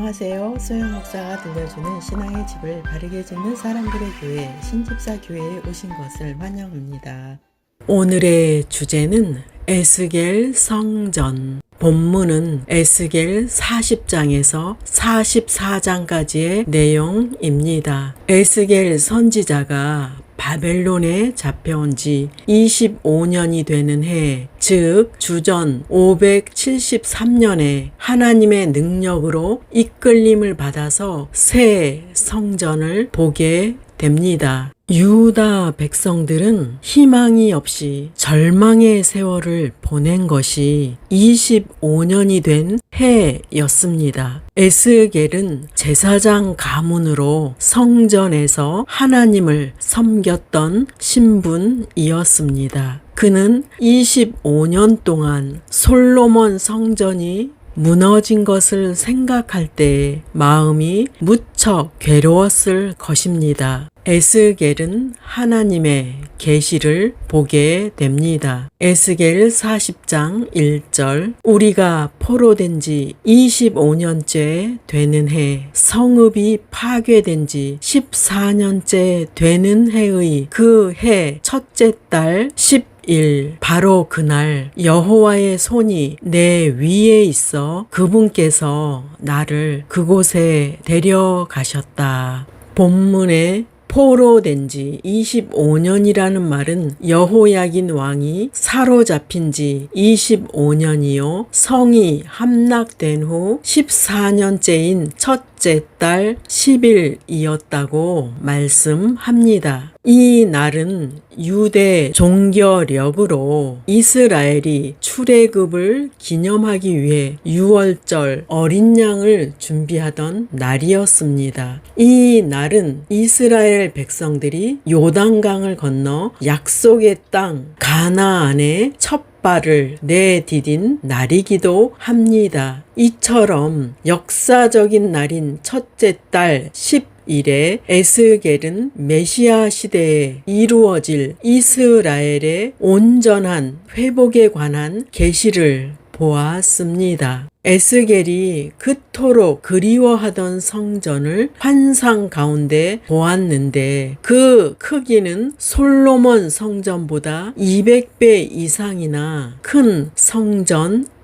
안녕하세요. 소영 목사가 들려주는 신앙의 집을 바르게 짓는 사람들의 교회 신집사 교회에 오신 것을 환영합니다. 오늘의 주제는 에스겔 성전. 본문은 에스겔 40장에서 44장까지의 내용입니다. 에스겔 선지자가 바벨론에 잡혀온 지 25년이 되는 해, 즉 주전 573년에 하나님의 능력으로 이끌림을 받아서 새 성전을 보게 됩니다. 유다 백성들은 희망이 없이 절망의 세월을 보낸 것이 25년이 된 해였습니다. 에스겔은 제사장 가문으로 성전에서 하나님을 섬겼던 신분이었습니다. 그는 25년 동안 솔로몬 성전이 무너진 것을 생각할 때 마음이 무척 괴로웠을 것입니다. 에스겔은 하나님의 계시를 보게 됩니다. 에스겔 40장 1절 우리가 포로된 지 25년째 되는 해 성읍이 파괴된 지 14년째 되는 해의 그 해 첫째 달 10일 바로 그날 여호와의 손이 내 위에 있어 그분께서 나를 그곳에 데려가셨다. 본문에 포로된 지 25년이라는 말은 여호야긴 왕이 사로잡힌 지 25년이요 성이 함락된 후 14년째인 첫째 달 10일이었다고 말씀합니다. 이 날은 유대 종교력으로 이스라엘이 출애굽을 기념하기 위해 유월절 어린 양을 준비하던 날이었습니다. 이 날은 이스라엘 백성들이 요단강을 건너 약속의 땅 가나안의 첫 발을 내디딘 날이기도 합니다. 이처럼 역사적인 날인 첫째 달 10일에 에스겔은 메시아 시대에 이루어질 이스라엘의 온전한 회복에 관한 계시를 보았습니다. 에스겔이 그토록 그리워하던 성전을 환상 가운데 보았는데 그 크기는 솔로몬 성전보다 200배 이상이나 큰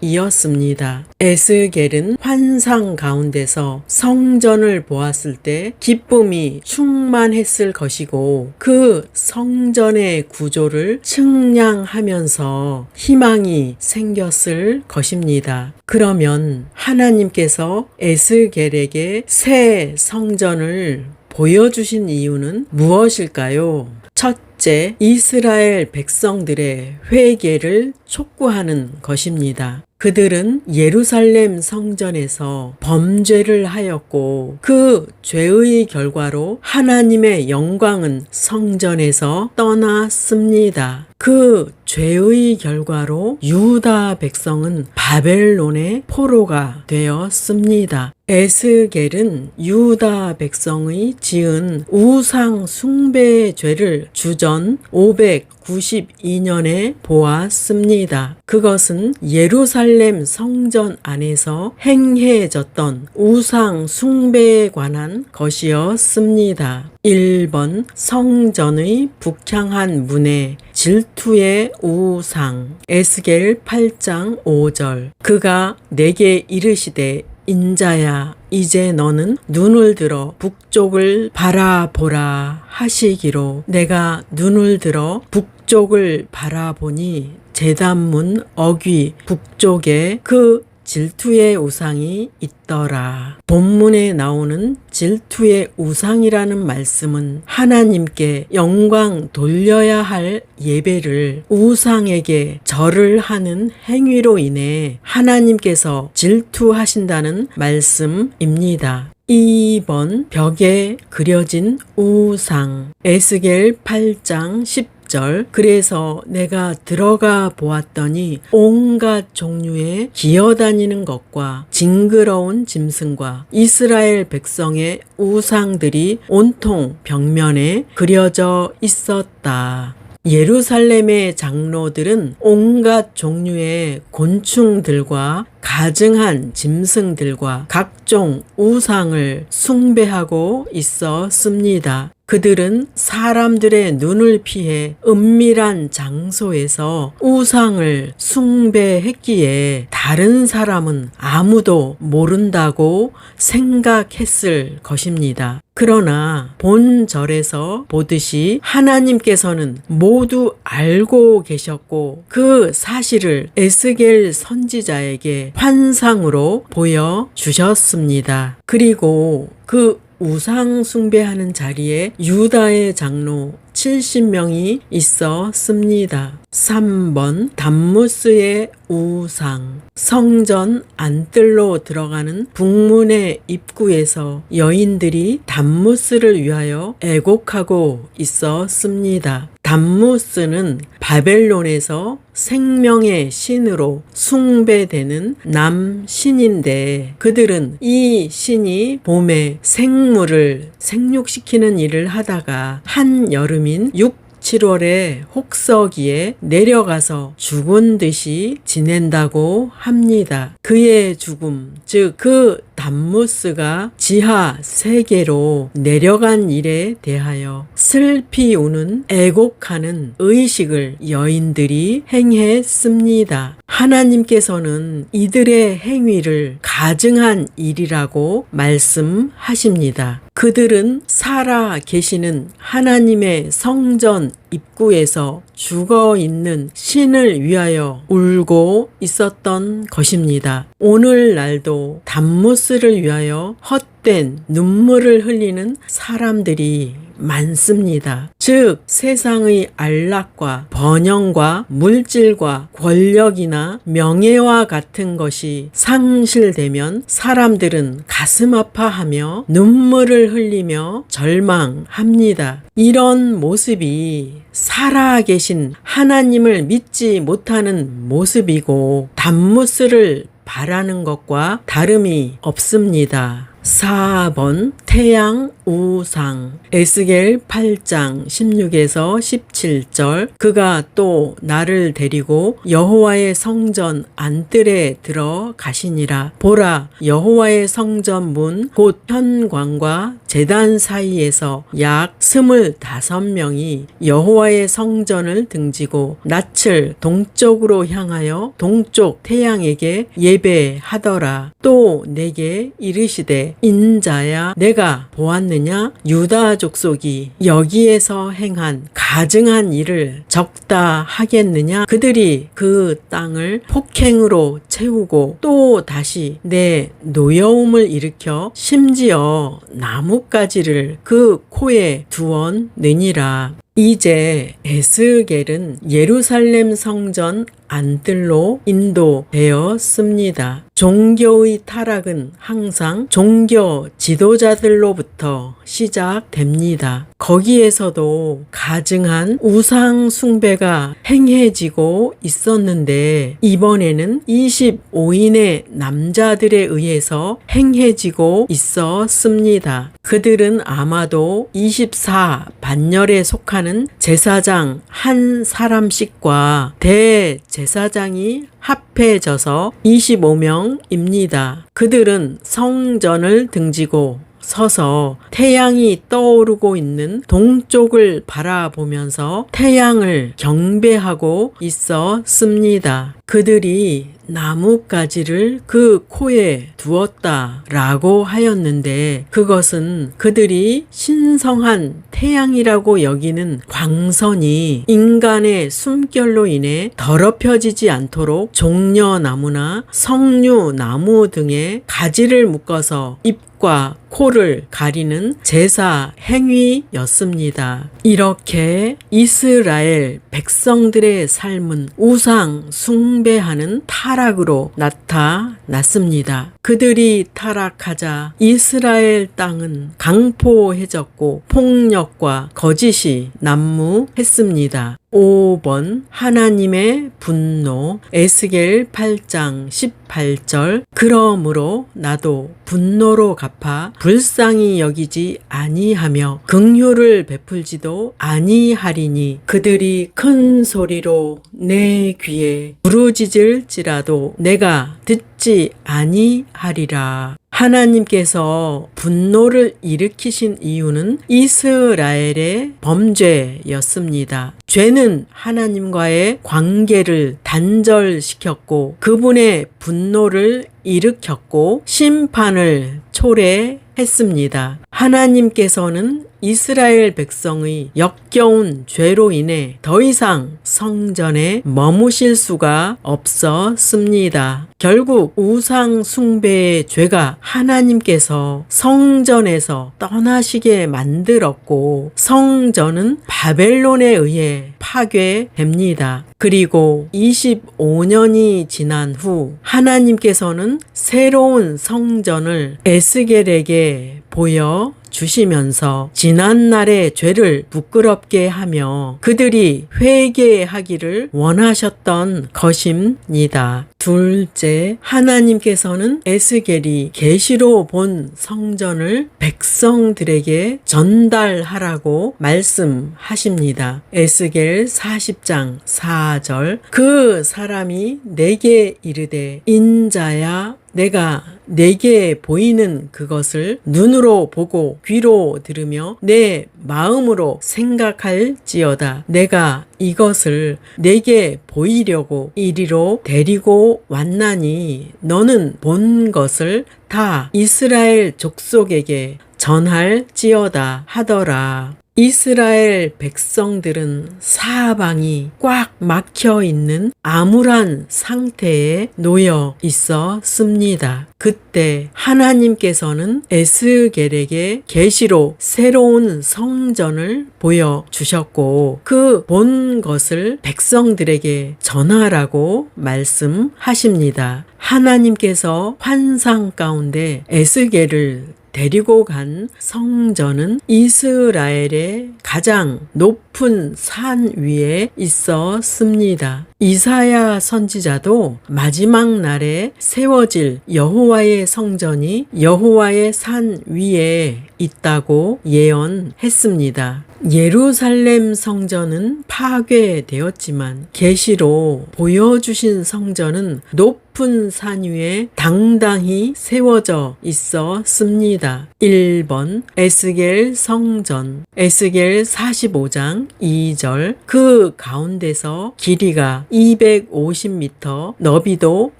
성전이었습니다. 에스겔은 환상 가운데서 성전을 보았을 때 기쁨이 충만했을 것이고 그 성전의 구조를 측량하면서 희망이 생겼을 것입니다. 그러면 하나님께서 에스겔에게 새 성전을 보여주신 이유는 무엇일까요? 첫째, 이스라엘 백성들의 회개를 촉구하는 것입니다. 그들은 예루살렘 성전에서 범죄를 하였고 그 죄의 결과로 하나님의 영광은 성전에서 떠났습니다. 그 죄의 결과로 유다 백성은 바벨론의 포로가 되었습니다. 에스겔은 유다 백성의 지은 우상 숭배의 죄를 주전 592년에 보았습니다. 그것은 예루살렘 성전 안에서 행해졌던 우상 숭배에 관한 것이었습니다. 1번 성전의 북향한 문에 질투의 우상. 에스겔 8장 5절 그가 내게 이르시되 인자야 이제 너는 눈을 들어 북쪽을 바라보라 하시기로 내가 눈을 들어 북쪽을 바라보니 제단문 어귀 북쪽에 그 질투의 우상이 있더라. 본문에 나오는 질투의 우상이라는 말씀은 하나님께 영광 돌려야 할 예배를 우상에게 절을 하는 행위로 인해 하나님께서 질투하신다는 말씀입니다. 2번 벽에 그려진 우상. 에스겔 8장 10절 그래서 내가 들어가 보았더니 온갖 종류의 기어다니는 것과 징그러운 짐승과 이스라엘 백성의 우상들이 온통 벽면에 그려져 있었다. 예루살렘의 장로들은 온갖 종류의 곤충들과 가증한 짐승들과 각종 우상을 숭배하고 있었습니다. 그들은 사람들의 눈을 피해 은밀한 장소에서 우상을 숭배했기에 다른 사람은 아무도 모른다고 생각했을 것입니다. 그러나 본절에서 보듯이 하나님께서는 모두 알고 계셨고 그 사실을 에스겔 선지자에게 환상으로 보여주셨습니다. 그리고 그 우상 숭배하는 자리에 유다의 장로 70명이 있었습니다. 3번 담무스의 우상. 성전 안뜰로 들어가는 북문의 입구에서 여인들이 담무스를 위하여 애곡하고 있었습니다. 담무스는 바벨론에서 생명의 신으로 숭배되는 남신인데 그들은 이 신이 봄에 생물을 생육시키는 일을 하다가 한 여름인 7월에 혹서기에 내려가서 죽은 듯이 지낸다고 합니다. 그의 죽음, 즉 그 담무스가 지하 세계로 내려간 일에 대하여 슬피 우는 애곡하는 의식을 여인들이 행했습니다. 하나님께서는 이들의 행위를 가증한 일이라고 말씀하십니다. 그들은 살아 계시는 하나님의 성전 입구에서 죽어 있는 신을 위하여 울고 있었던 것입니다. 오늘날도 담무스를 위하여 헛된 눈물을 흘리는 사람들이 많습니다. 즉 세상의 안락과 번영과 물질과 권력이나 명예와 같은 것이 상실되면 사람들은 가슴 아파하며 눈물을 흘리며 절망합니다. 이런 모습이 살아계신 하나님을 믿지 못하는 모습이고 담무스를 바라는 것과 다름이 없습니다. 4번 태양 우상. 에스겔 8장 16에서 17절. 그가 또 나를 데리고 여호와의 성전 안뜰에 들어가시니라. 보라, 여호와의 성전 문 곧 현관과 제단 사이에서 약 25명이 여호와의 성전을 등지고 낯을 동쪽으로 향하여 동쪽 태양에게 예배하더라. 또 내게 이르시되 인자야, 내가 보았느냐? 유다 족속이 여기에서 행한 가증한 일을 적다 하겠느냐? 그들이 그 땅을 폭행으로 채우고 또 다시 내 노여움을 일으켜 심지어 나뭇가지를 그 코에 두었느니라. 이제 에스겔은 예루살렘 성전 안뜰로 인도되었습니다. 종교의 타락은 항상 종교 지도자들로부터 시작됩니다. 거기에서도 가증한 우상 숭배가 행해지고 있었는데 이번에는 25인의 남자들에 의해서 행해지고 있었습니다. 그들은 아마도 24 반열에 속하는 제사장 한 사람씩과 대제사장이 합해져서 25명입니다. 그들은 성전을 등지고 서서 태양이 떠오르고 있는 동쪽을 바라보면서 태양을 경배하고 있었습니다. 그들이 나뭇가지를 그 코에 두었다라고 하였는데 그것은 그들이 신성한 태양이라고 여기는 광선이 인간의 숨결로 인해 더럽혀지지 않도록 종려나무나 석류나무 등의 가지를 묶어서 잎과 코를 가리는 제사 행위였습니다. 이렇게 이스라엘 백성들의 삶은 우상 숭배하는 타락으로 나타났습니다. 그들이 타락하자 이스라엘 땅은 강포해졌고 폭력과 거짓이 난무했습니다. 5번 하나님의 분노. 에스겔 8장 18절. 그러므로 나도 분노로 갚아 불쌍히 여기지 아니하며 긍휼을 베풀지도 아니하리니 그들이 큰 소리로 내 귀에 부르짖을지라도 내가 듣지 아니하리라. 하나님께서 분노를 일으키신 이유는 이스라엘의 범죄였습니다. 죄는 하나님과의 관계를 단절시켰고 그분의 분노를 일으켰고 심판을 초래했습니다. 하나님께서는 이스라엘 백성의 역겨운 죄로 인해 더 이상 성전에 머무실 수가 없었습니다. 결국 우상 숭배의 죄가 하나님께서 성전에서 떠나시게 만들었고 성전은 바벨론에 의해 파괴됩니다. 그리고 25년이 지난 후 하나님께서는 새로운 성전을 에스겔에게 보여 주시면서 지난날의 죄를 부끄럽게 하며 그들이 회개하기를 원하셨던 것입니다. 둘째, 하나님께서는 에스겔이 계시로 본 성전을 백성들에게 전달하라고 말씀하십니다. 에스겔 40장 4절. 그 사람이 내게 이르되 인자야 내가 내게 보이는 그것을 눈으로 보고 귀로 들으며 내 마음으로 생각할지어다. 내가 이것을 내게 보이려고 이리로 데리고 왔나니 너는 본 것을 다 이스라엘 족속에게 전할지어다 하더라. 이스라엘 백성들은 사방이 꽉 막혀 있는 암울한 상태에 놓여 있었습니다. 그때 하나님께서는 에스겔에게 계시로 새로운 성전을 보여주셨고 그 본 것을 백성들에게 전하라고 말씀하십니다. 하나님께서 환상 가운데 에스겔을 데리고 간 성전은 이스라엘의 가장 높은 산 위에 있었습니다. 이사야 선지자도 마지막 날에 세워질 여호와의 성전이 여호와의 산 위에 있다고 예언했습니다. 예루살렘 성전은 파괴되었지만 계시로 보여주신 성전은 높은 산 위에 당당히 세워져 있었습니다. 1번 에스겔 성전. 에스겔 45장 2절. 그 가운데서 길이가 250m, 너비도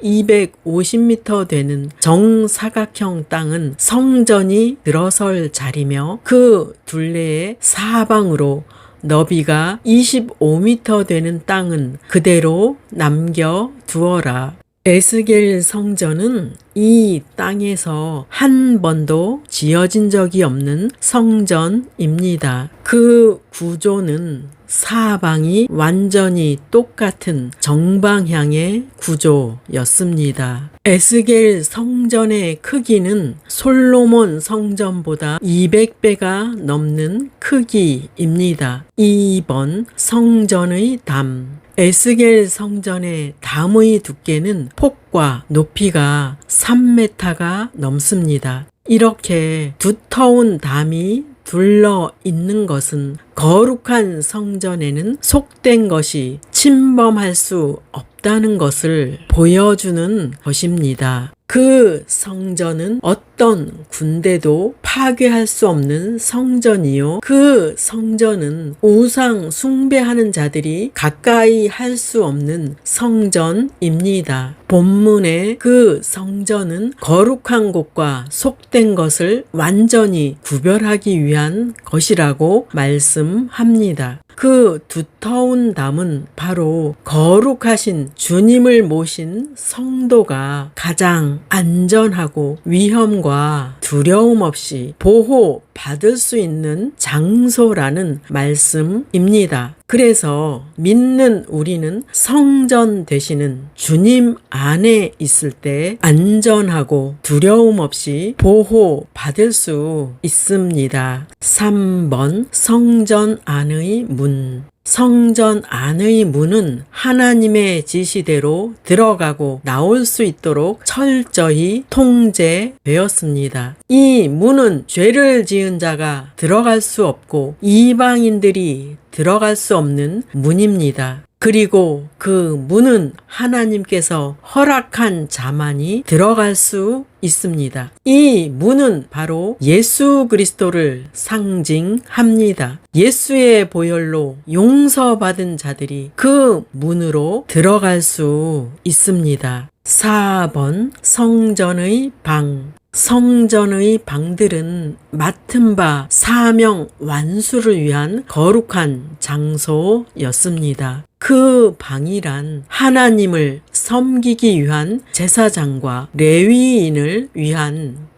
250m 되는 정사각형 땅은 성전이 들어설 자리며 그 둘레의 사방으로 너비가 25m 되는 땅은 그대로 남겨두어라. 에스겔 성전은 이 땅에서 한 번도 지어진 적이 없는 성전입니다. 그 구조는 사방이 완전히 똑같은 정방향의 구조였습니다. 에스겔 성전의 크기는 솔로몬 성전보다 200배가 넘는 크기입니다. 2번 성전의 담. 에스겔 성전의 담의 두께는 폭과 높이가 3m가 넘습니다. 이렇게 두터운 담이 둘러 있는 것은 거룩한 성전에는 속된 것이 침범할 수 없다는 것을 보여주는 것입니다. 그 성전은 어떤 군대도 파괴할 수 없는 성전이요. 그 성전은 우상 숭배하는 자들이 가까이 할 수 없는 성전입니다. 본문의 그 성전은 거룩한 곳과 속된 것을 완전히 구별하기 위한 것이라고 말씀합니다. 그 두터운 담은 바로 거룩하신 주님을 모신 성도가 가장 안전하고 위험과 두려움 없이 보호받을 수 있는 장소라는 말씀입니다. 그래서 믿는 우리는 성전 되시는 주님 안에 있을 때 안전하고 두려움 없이 보호받을 수 있습니다. 3번 성전 안의 문. 성전 안의 문은 하나님의 지시대로 들어가고 나올 수 있도록 철저히 통제되었습니다. 이 문은 죄를 지은 자가 들어갈 수 없고 이방인들이 들어갈 수 없는 문입니다. 그리고 그 문은 하나님께서 허락한 자만이 들어갈 수 있습니다. 이 문은 바로 예수 그리스도를 상징합니다. 예수의 보혈로 용서받은 자들이 그 문으로 들어갈 수 있습니다. 4번 성전의 방. 성전의 방들은 맡은 바 사명 완수를 위한 거룩한 장소였습니다. 그 방이란 하나님을 섬기기 위한 제사장과 레위인을 위한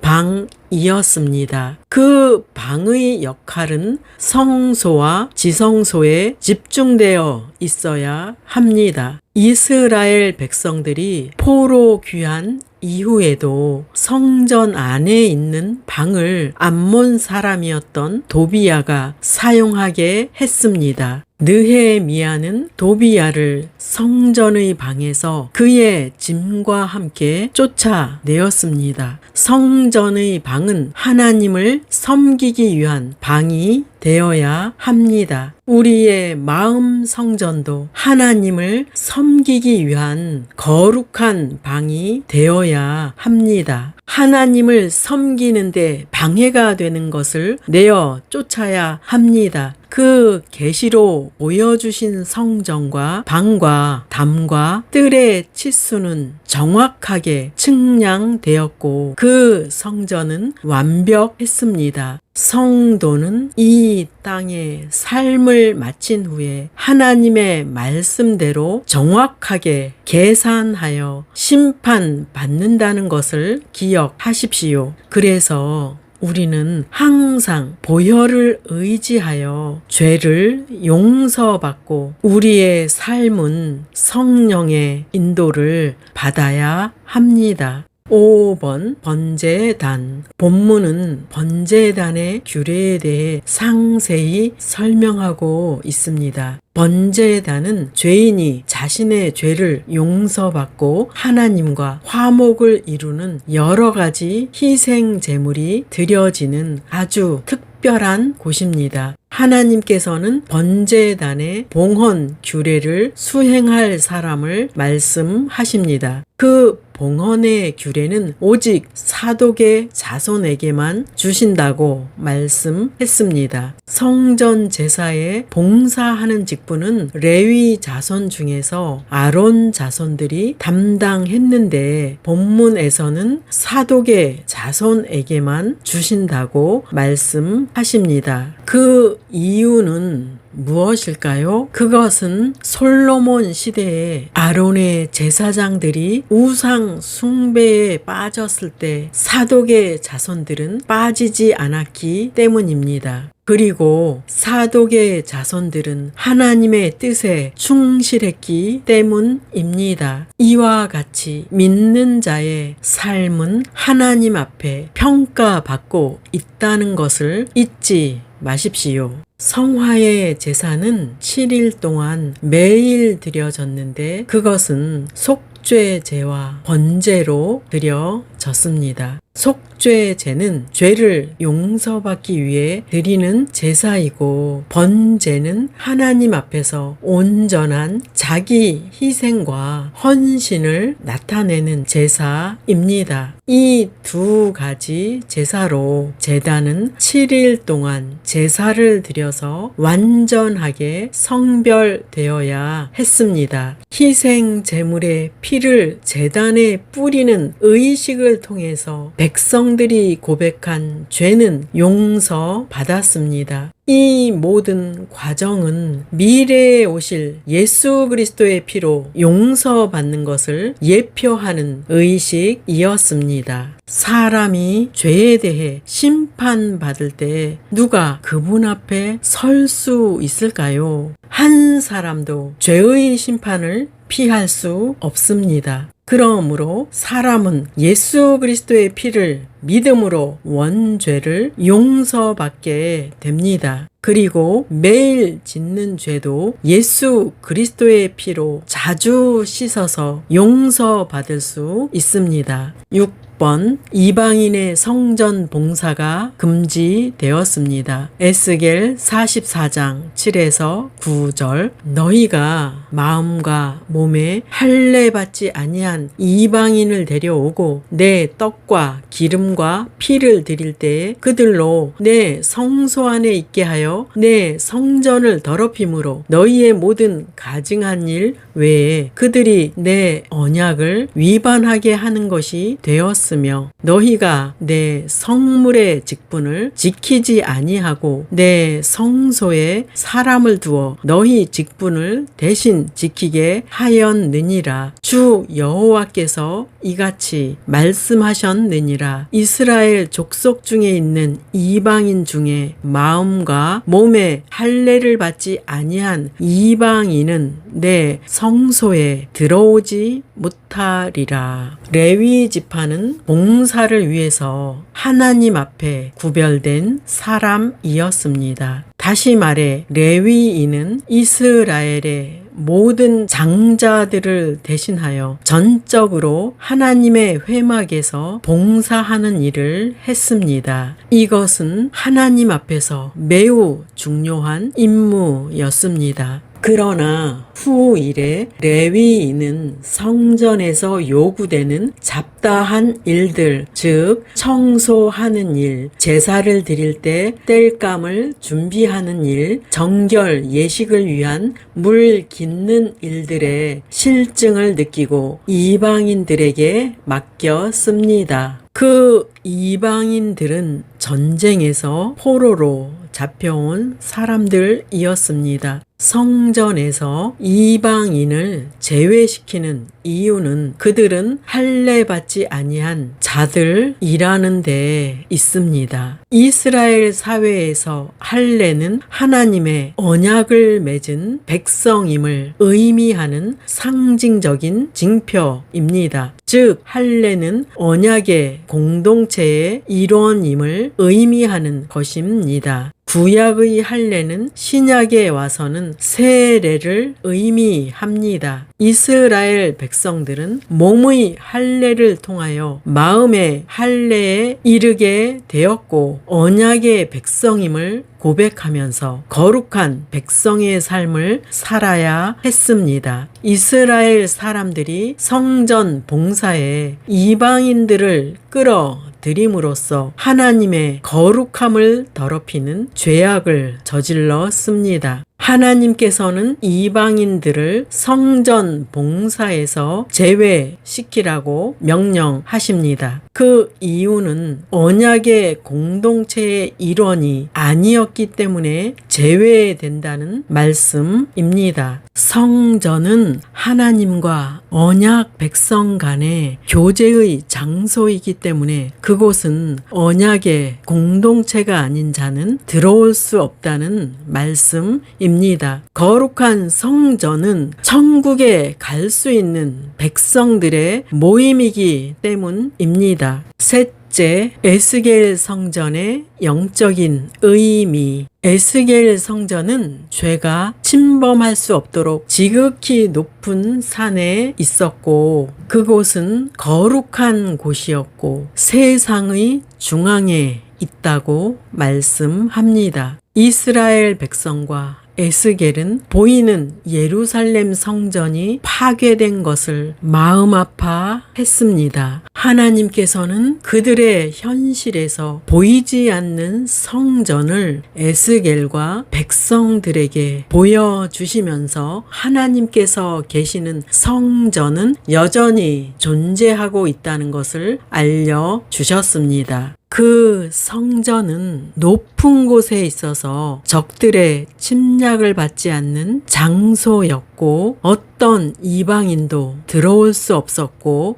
방이었습니다. 그 방의 역할은 성소와 지성소에 집중되어 있어야 합니다. 이스라엘 백성들이 포로 귀한 이후에도 성전 안에 있는 방을 암몬 사람이었던 도비야가 사용하게 했습니다. 느헤미야는 도비야를 성전의 방에서 그의 짐과 함께 쫓아내었습니다. 성전의 방은 하나님을 섬기기 위한 방이 되어야 합니다. 우리의 마음 성전도 하나님을 섬기기 위한 거룩한 방이 되어야 합니다. 하나님을 섬기는데 방해가 되는 것을 내어 쫓아야 합니다. 그 계시로 보여주신 성전과 방과 담과 뜰의 치수는 정확하게 측량되었고 그 성전은 완벽했습니다. 성도는 이 땅에 삶을 마친 후에 하나님의 말씀대로 정확하게 계산하여 심판받는다는 것을 기억하십시오. 그래서 우리는 항상 보혈을 의지하여 죄를 용서받고 우리의 삶은 성령의 인도를 받아야 합니다. 5번 번제단. 본문은 번제단의 규례에 대해 상세히 설명하고 있습니다. 번제단은 죄인이 자신의 죄를 용서받고 하나님과 화목을 이루는 여러 가지 희생 제물이 드려지는 아주 특별한 곳입니다. 하나님께서는 번제단의 봉헌 규례를 수행할 사람을 말씀하십니다. 그 봉헌의 규례는 오직 사독의 자손에게만 주신다고 말씀했습니다. 성전 제사에 봉사하는 직분은 레위 자손 중에서 아론 자손들이 담당했는데 본문에서는 사독의 자손에게만 주신다고 말씀하십니다. 그 이유는 무엇일까요? 그것은 솔로몬 시대에 아론의 제사장들이 우상 숭배에 빠졌을 때 사독의 자손들은 빠지지 않았기 때문입니다. 그리고 사독의 자손들은 하나님의 뜻에 충실했기 때문입니다. 이와 같이 믿는 자의 삶은 하나님 앞에 평가받고 있다는 것을 잊지 마십시오. 성화의 제사는 7일 동안 매일 드려졌는데 그것은 속죄제와 번제로 드려졌습니다. 속죄제는 죄를 용서받기 위해 드리는 제사이고 번제는 하나님 앞에서 온전한 자기 희생과 헌신을 나타내는 제사입니다. 이 두 가지 제사로 제단은 7일 동안 제사를 드려서 완전하게 성별되어야 했습니다. 희생 제물의 피를 제단에 뿌리는 의식을 통해서 백성들이 고백한 죄는 용서받았습니다. 이 모든 과정은 미래에 오실 예수 그리스도의 피로 용서받는 것을 예표하는 의식이었습니다. 사람이 죄에 대해 심판받을 때 누가 그분 앞에 설 수 있을까요? 한 사람도 죄의 심판을 피할 수 없습니다. 그러므로 사람은 예수 그리스도의 피를 믿음으로 원죄를 용서받게 됩니다. 그리고 매일 짓는 죄도 예수 그리스도의 피로 자주 씻어서 용서받을 수 있습니다. 6번 이방인의 성전 봉사가 금지되었습니다. 에스겔 44장 7에서 9절 너희가 마음과 몸에 할례 받지 아니한 이방인을 데려오고 내 떡과 기름과 피를 드릴 때에 그들로 내 성소 안에 있게 하여 내 성전을 더럽힘으로 너희의 모든 가증한 일 외에 그들이 내 언약을 위반하게 하는 것이 되었으며 너희가 내 성물의 직분을 지키지 아니하고 내 성소에 사람을 두어 너희 직분을 대신 지키게 하였느니라. 주 여호와께서 이같이 말씀하셨느니라. 이스라엘 족속 중에 있는 이방인 중에 마음과 몸에 할례를 받지 아니한 이방인은 내 성소에 들어오지 못하리라. 레위 지파는 봉사를 위해서 하나님 앞에 구별된 사람이었습니다. 다시 말해 레위인은 이스라엘의 모든 장자들을 대신하여 전적으로 하나님의 회막에서 봉사하는 일을 했습니다. 이것은 하나님 앞에서 매우 중요한 임무였습니다. 그러나 후일에 레위인은 성전에서 요구되는 잡다한 일들, 즉 청소하는 일, 제사를 드릴 때 땔감을 준비하는 일, 정결 예식을 위한 물 깃는 일들의 실증을 느끼고 이방인들에게 맡겼습니다. 그 이방인들은 전쟁에서 포로로 잡혀온 사람들이었습니다. 성전에서 이방인을 제외시키는 이유는 그들은 할례 받지 아니한 자들이라는 데 있습니다. 이스라엘 사회에서 할례는 하나님의 언약을 맺은 백성임을 의미하는 상징적인 징표입니다. 즉 할례는 언약의 공동체의 일원임을 의미하는 것입니다. 구약의 할례는 신약에 와서는 세례를 의미합니다. 이스라엘 백성들은 몸의 할례를 통하여 마음의 할례에 이르게 되었고 언약의 백성임을 고백하면서 거룩한 백성의 삶을 살아야 했습니다. 이스라엘 사람들이 성전 봉사에 이방인들을 끌어들임으로써 하나님의 거룩함을 더럽히는 죄악을 저질렀습니다. 하나님께서는 이방인들을 성전 봉사에서 제외시키라고 명령하십니다. 그 이유는 언약의 공동체의 일원이 아니었기 때문에 제외된다는 말씀입니다. 성전은 하나님과 언약 백성 간의 교제의 장소이기 때문에 그곳은 언약의 공동체가 아닌 자는 들어올 수 없다는 말씀입니다. 거룩한 성전은 천국에 갈 수 있는 백성들의 모임이기 때문입니다. 셋째, 에스겔 성전의 영적인 의미. 에스겔 성전은 죄가 침범할 수 없도록 지극히 높은 산에 있었고 그곳은 거룩한 곳이었고 세상의 중앙에 있다고 말씀합니다. 이스라엘 백성과 에스겔은 보이는 예루살렘 성전이 파괴된 것을 마음 아파했습니다. 하나님께서는 그들의 현실에서 보이지 않는 성전을 에스겔과 백성들에게 보여주시면서 하나님께서 계시는 성전은 여전히 존재하고 있다는 것을 알려주셨습니다. 그 성전은 높은 곳에 있어서 적들의 침략을 받지 않는 장소였고 어떤 이방인도 들어올 수 없었고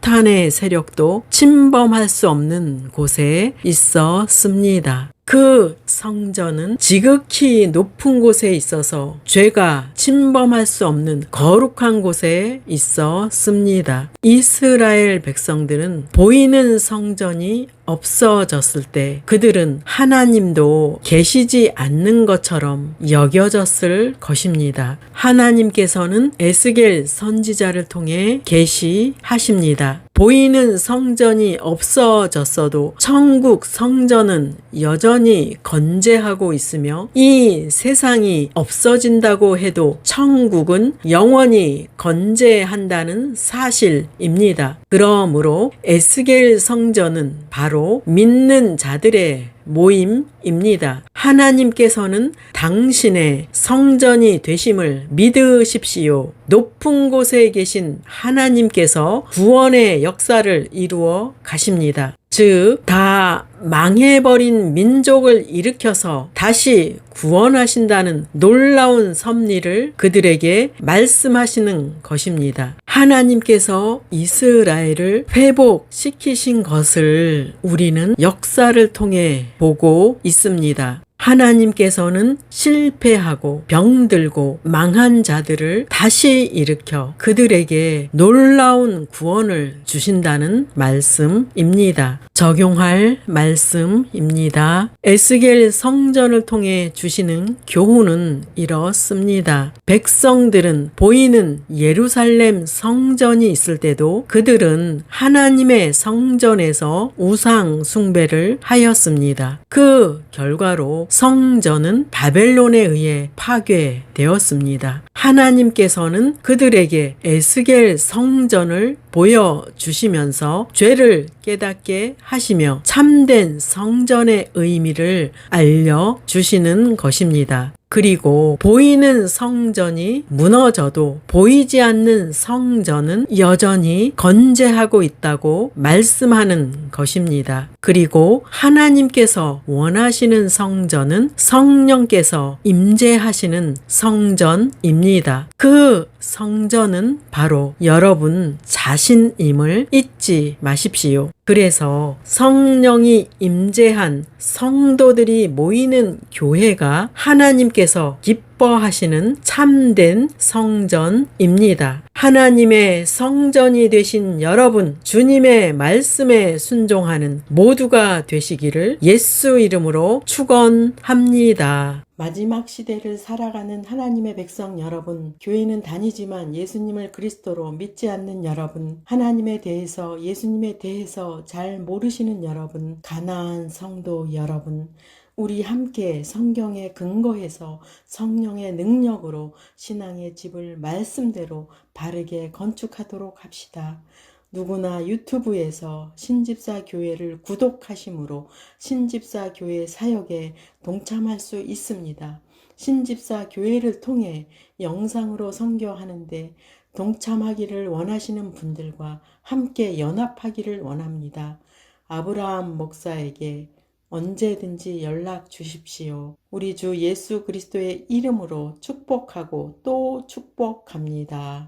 사탄의 세력도 침범할 수 없는 곳에 있었습니다. 그 성전은 지극히 높은 곳에 있어서 죄가 침범할 수 없는 거룩한 곳에 있었습니다. 이스라엘 백성들은 보이는 성전이 없어졌을 때 그들은 하나님도 계시지 않는 것처럼 여겨졌을 것입니다. 하나님께서는 에스겔 선지자를 통해 계시하십니다. 보이는 성전이 없어졌어도 천국 성전은 여전히 건재하고 있으며 이 세상이 없어진다고 해도 천국은 영원히 건재한다는 사실입니다. 그러므로 에스겔 성전은 바로 믿는 자들의 모임입니다. 하나님께서는 당신의 성전이 되심을 믿으십시오. 높은 곳에 계신 하나님께서 구원의 역사를 이루어 가십니다. 즉, 다 망해버린 민족을 일으켜서 다시 구원하신다는 놀라운 섭리를 그들에게 말씀하시는 것입니다. 하나님께서 이스라엘을 회복시키신 것을 우리는 역사를 통해 보고 있습니다. 하나님께서는 실패하고 병들고 망한 자들을 다시 일으켜 그들에게 놀라운 구원을 주신다는 말씀입니다. 적용할 말씀입니다. 에스겔 성전을 통해 주시는 교훈은 이렇습니다. 백성들은 보이는 예루살렘 성전이 있을 때도 그들은 하나님의 성전에서 우상 숭배를 하였습니다. 그 결과로 성전은 바벨론에 의해 파괴되었습니다. 하나님께서는 그들에게 에스겔 성전을 보여주시면서 죄를 깨닫게 하시며 참된 성전의 의미를 알려주시는 것입니다. 그리고 보이는 성전이 무너져도 보이지 않는 성전은 여전히 건재하고 있다고 말씀하는 것입니다. 그리고 하나님께서 원하시는 성전은 성령께서 임재하시는 성전입니다. 그 성전은 바로 여러분 자신임을 잊지 마십시오. 그래서 성령이 임재한 성도들이 모이는 교회가 하나님께서 기뻐하시는 참된 성전입니다. 하나님의 성전이 되신 여러분, 주님의 말씀에 순종하는 모두가 되시기를 예수 이름으로 축원합니다. 마지막 시대를 살아가는 하나님의 백성 여러분, 교회는 다니지만 예수님을 그리스도로 믿지 않는 여러분, 하나님에 대해서 예수님에 대해서 잘 모르시는 여러분, 가나안 성도 여러분, 우리 함께 성경에 근거해서 성령의 능력으로 신앙의 집을 말씀대로 바르게 건축하도록 합시다. 누구나 유튜브에서 신집사 교회를 구독하심으로 신집사 교회 사역에 동참할 수 있습니다. 신집사 교회를 통해 영상으로 선교하는데 동참하기를 원하시는 분들과 함께 연합하기를 원합니다. 아브라함 목사에게 언제든지 연락 주십시오. 우리 주 예수 그리스도의 이름으로 축복하고 또 축복합니다.